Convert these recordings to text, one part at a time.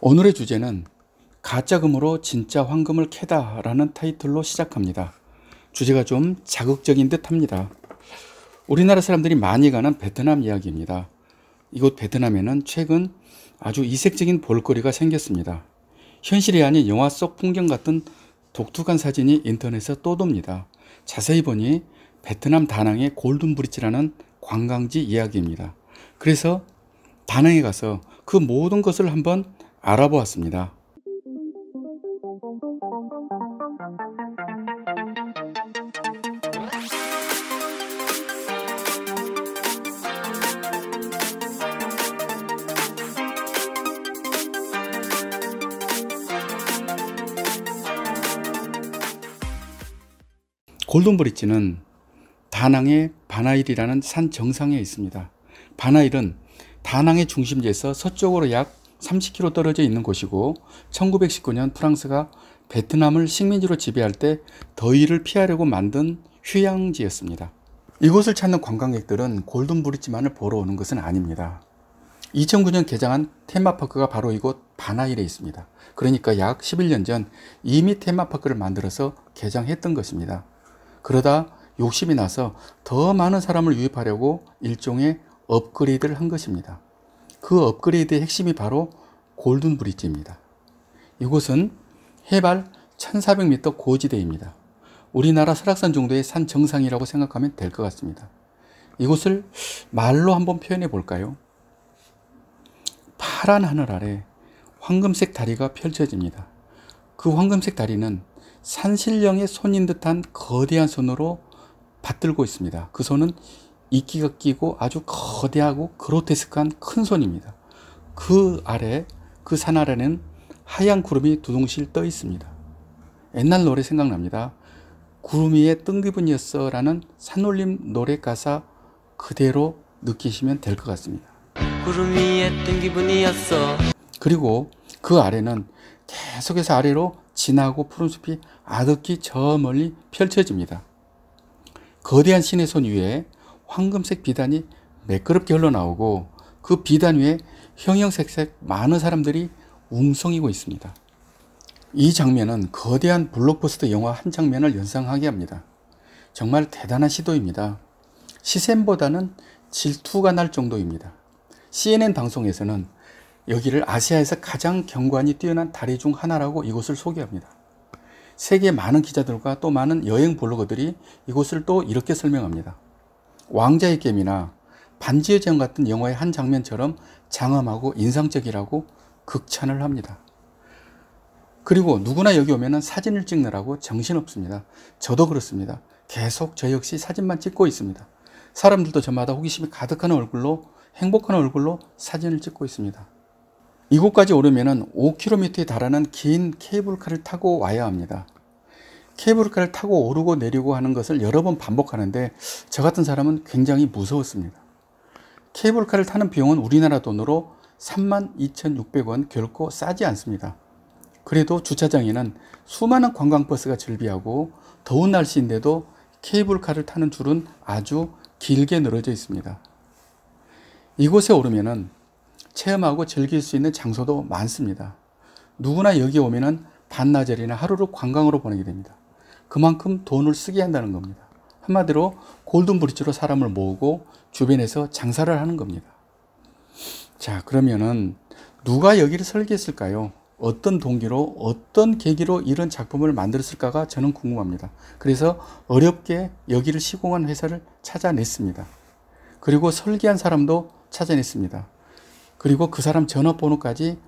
오늘의 주제는 가짜금으로 진짜 황금을 캐다 라는 타이틀로 시작합니다. 주제가 좀 자극적인 듯 합니다. 우리나라 사람들이 많이 가는 베트남 이야기입니다. 이곳 베트남에는 최근 아주 이색적인 볼거리가 생겼습니다. 현실이 아닌 영화 속 풍경 같은 독특한 사진이 인터넷에 떠돕니다. 자세히 보니 베트남 다낭의 골든브릿지라는 관광지 이야기입니다. 그래서 다낭에 가서 그 모든 것을 한번 알아보았습니다. 골든브릿지는 다낭의 바나일이라는 산 정상에 있습니다. 바나일은 다낭의 중심지에서 서쪽으로 약 30km 떨어져 있는 곳이고 1919년 프랑스가 베트남을 식민지로 지배할 때 더위를 피하려고 만든 휴양지였습니다. 이곳을 찾는 관광객들은 골든브릿지만을 보러 오는 것은 아닙니다. 2009년 개장한 테마파크가 바로 이곳 바나일에 있습니다. 그러니까 약 11년 전 이미 테마파크를 만들어서 개장했던 것입니다. 그러다 욕심이 나서 더 많은 사람을 유입하려고 일종의 업그레이드를 한 것입니다. 그 업그레이드의 핵심이 바로 골든브릿지입니다. 이곳은 해발 1400m 고지대입니다. 우리나라 설악산 정도의 산 정상이라고 생각하면 될 것 같습니다. 이곳을 말로 한번 표현해 볼까요? 파란 하늘 아래 황금색 다리가 펼쳐집니다. 그 황금색 다리는 산신령의 손인 듯한 거대한 손으로 받들고 있습니다. 그 손은 이끼가 끼고 아주 거대하고 그로테스크한 큰 손입니다. 그 아래, 그 산 아래는 하얀 구름이 두둥실 떠 있습니다. 옛날 노래 생각납니다. 구름 위에 뜬기분이었어 라는 산울림 노래 가사 그대로 느끼시면 될 것 같습니다. 구름 위에 뜬기분이었어. 그리고 그 아래는 계속해서 아래로 진하고 푸른 숲이 아득히 저 멀리 펼쳐집니다. 거대한 신의 손 위에 황금색 비단이 매끄럽게 흘러나오고 그 비단 위에 형형색색 많은 사람들이 웅성이고 있습니다. 이 장면은 거대한 블록버스터 영화 한 장면을 연상하게 합니다. 정말 대단한 시도입니다. 시샘보다는 질투가 날 정도입니다. CNN 방송에서는 여기를 아시아에서 가장 경관이 뛰어난 다리 중 하나라고 이곳을 소개합니다. 세계 많은 기자들과 또 많은 여행 블로거들이 이곳을 또 이렇게 설명합니다. 왕자의 게임이나 반지의 제왕 같은 영화의 한 장면처럼 장엄하고 인상적이라고 극찬을 합니다. 그리고 누구나 여기 오면 사진을 찍느라고 정신없습니다. 저도 그렇습니다. 계속 저 역시 사진만 찍고 있습니다. 사람들도 저마다 호기심이 가득한 얼굴로 행복한 얼굴로 사진을 찍고 있습니다. 이곳까지 오려면 5km에 달하는 긴 케이블카를 타고 와야 합니다. 케이블카를 타고 오르고 내리고 하는 것을 여러 번 반복하는데 저 같은 사람은 굉장히 무서웠습니다. 케이블카를 타는 비용은 우리나라 돈으로 32,600원 결코 싸지 않습니다. 그래도 주차장에는 수많은 관광버스가 즐비하고 더운 날씨인데도 케이블카를 타는 줄은 아주 길게 늘어져 있습니다. 이곳에 오르면은 체험하고 즐길 수 있는 장소도 많습니다. 누구나 여기 오면은 반나절이나 하루를 관광으로 보내게 됩니다. 그만큼 돈을 쓰게 한다는 겁니다. 한마디로 골든브릿지로 사람을 모으고 주변에서 장사를 하는 겁니다. 자, 그러면은 누가 여기를 설계했을까요? 어떤 동기로, 어떤 계기로 이런 작품을 만들었을까가 저는 궁금합니다. 그래서 어렵게 여기를 시공한 회사를 찾아냈습니다. 그리고 설계한 사람도 찾아냈습니다. 그리고 그 사람 전화번호까지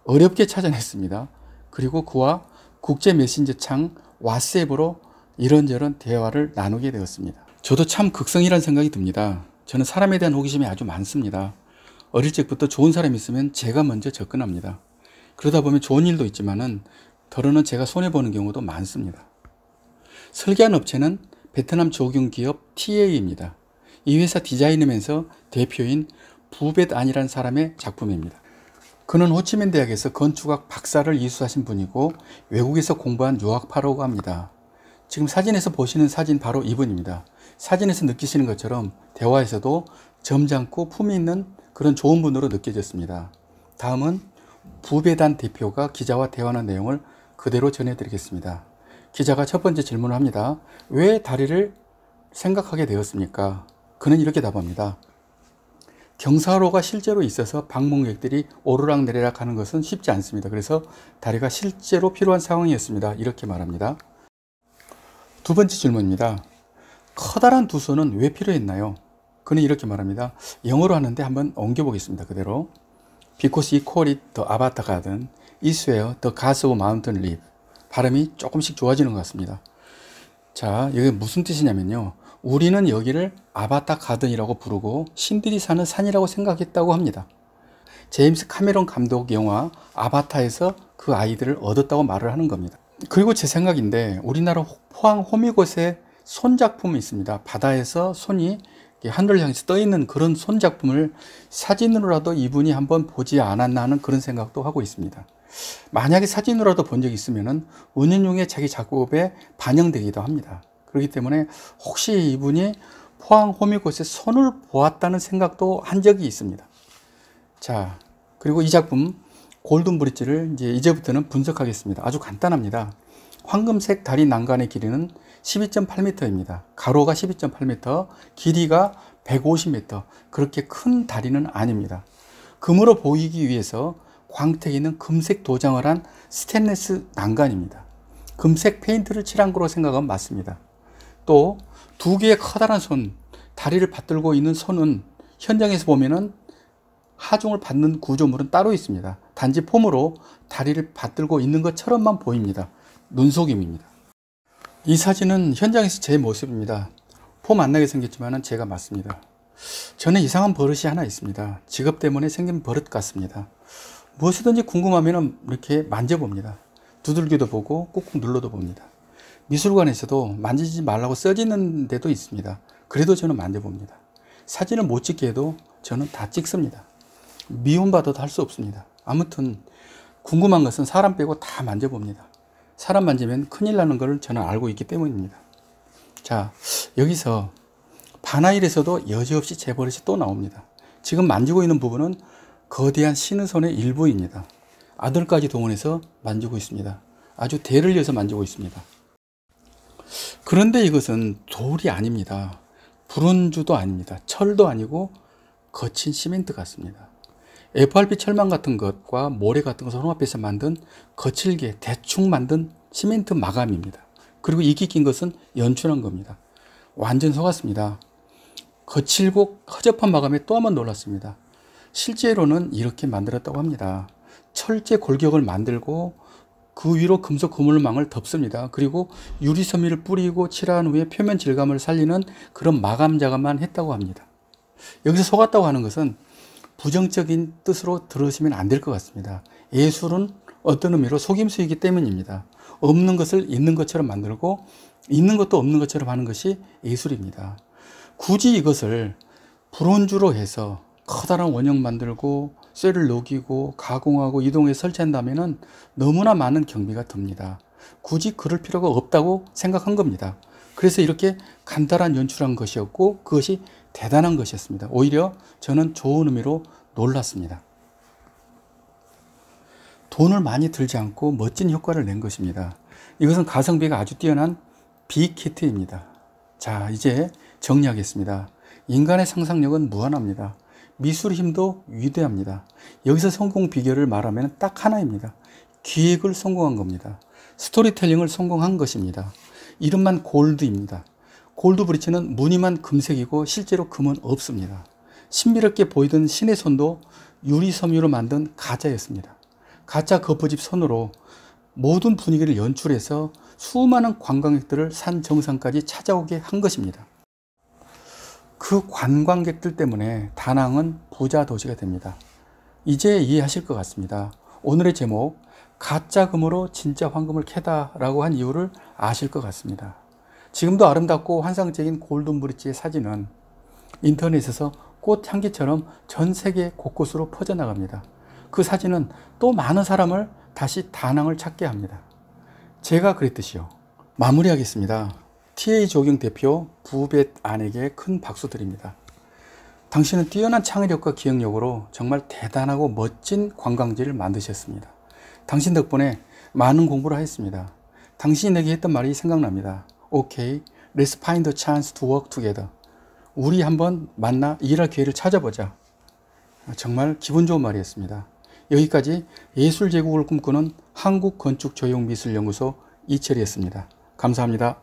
어렵게 찾아냈습니다. 그리고 그와 국제 메신저 창 왓츠앱으로 이런저런 대화를 나누게 되었습니다. 저도 참 극성이라는 생각이 듭니다. 저는 사람에 대한 호기심이 아주 많습니다. 어릴 적부터 좋은 사람이 있으면 제가 먼저 접근합니다. 그러다 보면 좋은 일도 있지만은 더러는 제가 손해보는 경우도 많습니다. 설계한 업체는 베트남 조경 기업 TA입니다. 이 회사 디자이너면서 대표인 부벳 안이라는 사람의 작품입니다. 그는 호치민 대학에서 건축학 박사를 이수하신 분이고 외국에서 공부한 유학파라고 합니다. 지금 사진에서 보시는 사진 바로 이분입니다. 사진에서 느끼시는 것처럼 대화에서도 점잖고 품이 있는 그런 좋은 분으로 느껴졌습니다. 다음은 부배단 대표가 기자와 대화하는 내용을 그대로 전해드리겠습니다. 기자가 첫 번째 질문을 합니다. 왜 다리를 생각하게 되었습니까? 그는 이렇게 답합니다. 경사로가 실제로 있어서 방문객들이 오르락내리락 하는 것은 쉽지 않습니다. 그래서 다리가 실제로 필요한 상황이었습니다. 이렇게 말합니다. 두 번째 질문입니다. 커다란 두 손은 왜 필요했나요? 그는 이렇게 말합니다. 영어로 하는데 한번 옮겨보겠습니다. 그대로. Because he called it the Avatar Garden, is where the gods of mountain live. 발음이 조금씩 좋아지는 것 같습니다. 자, 이게 무슨 뜻이냐면요. 우리는 여기를 아바타 가든이라고 부르고 신들이 사는 산이라고 생각했다고 합니다. 제임스 카메론 감독 영화 아바타에서 그 아이들을 얻었다고 말을 하는 겁니다. 그리고 제 생각인데 우리나라 포항 호미곶에 손작품이 있습니다. 바다에서 손이 하늘을 향해서 떠 있는 그런 손작품을 사진으로라도 이분이 한번 보지 않았나 하는 그런 생각도 하고 있습니다. 만약에 사진으로라도 본 적이 있으면 은연중에 자기 작업에 반영되기도 합니다. 그렇기 때문에 혹시 이분이 포항 호미곶에 손을 보았다는 생각도 한 적이 있습니다. 자, 그리고 이 작품 골든 브릿지를 이제부터는 분석하겠습니다. 아주 간단합니다. 황금색 다리 난간의 길이는 12.8m입니다. 가로가 12.8m, 길이가 150m. 그렇게 큰 다리는 아닙니다. 금으로 보이기 위해서 광택이 있는 금색 도장을 한 스테인리스 난간입니다. 금색 페인트를 칠한 거로 생각하면 맞습니다. 또 두 개의 커다란 손, 다리를 받들고 있는 손은 현장에서 보면은 하중을 받는 구조물은 따로 있습니다. 단지 폼으로 다리를 받들고 있는 것처럼만 보입니다. 눈속임입니다. 이 사진은 현장에서 제 모습입니다. 폼 안 나게 생겼지만 제가 맞습니다. 저는 이상한 버릇이 하나 있습니다. 직업 때문에 생긴 버릇 같습니다. 무엇이든지 궁금하면 이렇게 만져봅니다. 두들겨도 보고 꾹꾹 눌러도 봅니다. 미술관에서도 만지지 말라고 써지는 데도 있습니다. 그래도 저는 만져봅니다. 사진을 못 찍게 해도 저는 다 찍습니다. 미움받아도 할 수 없습니다. 아무튼 궁금한 것은 사람 빼고 다 만져봅니다. 사람 만지면 큰일 나는 걸 저는 알고 있기 때문입니다. 자, 여기서 바나일에서도 여지없이 제 버릇이 또 나옵니다. 지금 만지고 있는 부분은 거대한 신의 손의 일부입니다. 아들까지 동원해서 만지고 있습니다. 아주 대를 이어서 만지고 있습니다. 그런데 이것은 돌이 아닙니다. 브론즈도 아닙니다. 철도 아니고 거친 시멘트 같습니다. FRP 철망 같은 것과 모래 같은 것을 혼합해서 만든 거칠게 대충 만든 시멘트 마감입니다. 그리고 이끼 낀 것은 연출한 겁니다. 완전 속았습니다. 거칠고 허접한 마감에 또 한 번 놀랐습니다. 실제로는 이렇게 만들었다고 합니다. 철제 골격을 만들고 그 위로 금속 그물망을 덮습니다. 그리고 유리 섬유를 뿌리고 칠한 후에 표면 질감을 살리는 그런 마감 작업만 했다고 합니다. 여기서 속았다고 하는 것은 부정적인 뜻으로 들으시면 안 될 것 같습니다. 예술은 어떤 의미로 속임수이기 때문입니다. 없는 것을 있는 것처럼 만들고 있는 것도 없는 것처럼 하는 것이 예술입니다. 굳이 이것을 브론즈로 해서 커다란 원형 만들고 쇠를 녹이고 가공하고 이동해 설치한다면 너무나 많은 경비가 듭니다. 굳이 그럴 필요가 없다고 생각한 겁니다. 그래서 이렇게 간단한 연출한 것이었고 그것이 대단한 것이었습니다. 오히려 저는 좋은 의미로 놀랐습니다. 돈을 많이 들지 않고 멋진 효과를 낸 것입니다. 이것은 가성비가 아주 뛰어난 빅히트입니다. 자, 이제 정리하겠습니다. 인간의 상상력은 무한합니다. 미술의 힘도 위대합니다. 여기서 성공 비결을 말하면 딱 하나입니다. 기획을 성공한 겁니다. 스토리텔링을 성공한 것입니다. 이름만 골드입니다. 골드 브릿지는 무늬만 금색이고 실제로 금은 없습니다. 신비롭게 보이던 신의 손도 유리 섬유로 만든 가짜였습니다. 가짜 거푸집 손으로 모든 분위기를 연출해서 수많은 관광객들을 산 정상까지 찾아오게 한 것입니다. 그 관광객들 때문에 다낭은 부자 도시가 됩니다. 이제 이해하실 것 같습니다. 오늘의 제목, 가짜 금으로 진짜 황금을 캐다라고 한 이유를 아실 것 같습니다. 지금도 아름답고 환상적인 골든 브릿지의 사진은 인터넷에서 꽃향기처럼 전 세계 곳곳으로 퍼져나갑니다. 그 사진은 또 많은 사람을 다시 다낭을 찾게 합니다. 제가 그랬듯이요. 마무리하겠습니다. TA 조경 대표 부벳 안에게 큰 박수 드립니다. 당신은 뛰어난 창의력과 기억력으로 정말 대단하고 멋진 관광지를 만드셨습니다. 당신 덕분에 많은 공부를 하였습니다. 당신이 내게 했던 말이 생각납니다. Okay, let's find a chance to work together. 우리 한번 만나 일할 기회를 찾아보자. 정말 기분 좋은 말이었습니다. 여기까지 예술 제국을 꿈꾸는 한국건축조형미술연구소 이철이었습니다. 감사합니다.